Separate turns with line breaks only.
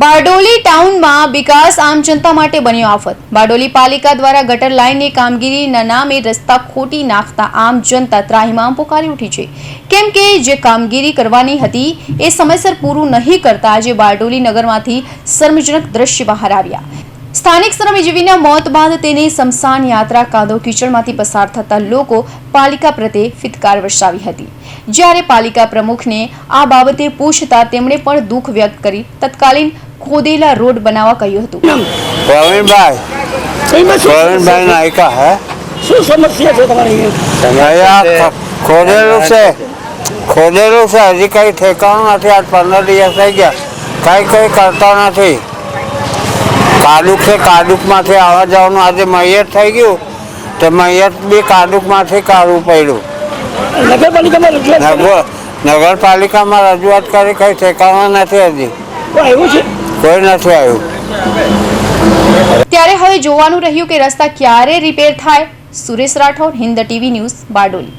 બારડોલી ટાઉનમાં વિકાસ આમ જનતા માટે બન્યો આફત। બારડોલી પાલિકા દ્વારા ગટર લાઇનની કામગીરીના નામે રસ્તા ખોટી નાખતા આમ જનતા ત્રાહિમામ પોકારી ઉઠી છે, કેમ કે જે કામગીરી કરવાની હતી એ સમયસર પૂરું નહીં કરતા આજે બારડોલી નગરમાંથી શર્મજનક દ્રશ્ય બહાર આવ્યા। સ્થાનિક શ્રમજીવીના મોત બાદ તેની સ્મશાન યાત્રા કાદવ કીચડમાંથી પસાર થતા લોકો પાલિકા પ્રત્યે ફિટકાર વરસાવી હતી। જ્યારે પાલિકા પ્રમુખને આ બાબતે પૂછતા તેમણે પણ દુઃખ વ્યક્ત કરી તત્કાલીન खोदेला रोड बनावा कह्યું હતું।
प्रवीणभाई नायका है।
શું સમસ્યા છે તમારી?
खोदेलू से हजी कई ठेकाणું નથી। आज 15 દિવસ થઈ ગયા, કોઈ કરતા નથી। કાડુક છે, કાડુકમાંથી આવવા જવાનું આજે મૈયત થઈ ગયું તો મૈયત બી કાડુકમાંથી કાઢવું પડ્યું। નગરપાલિકામાં રજૂઆત કરી, કઈ ઠેકાણું નથી હજી, કોઈ નથી આવ્યું।
ત્યારે હવે જોવાનું રહ્યું કે રસ્તા ક્યારે રિપેર થાય। Suresh Rathod, Hind TV news, Bardoli.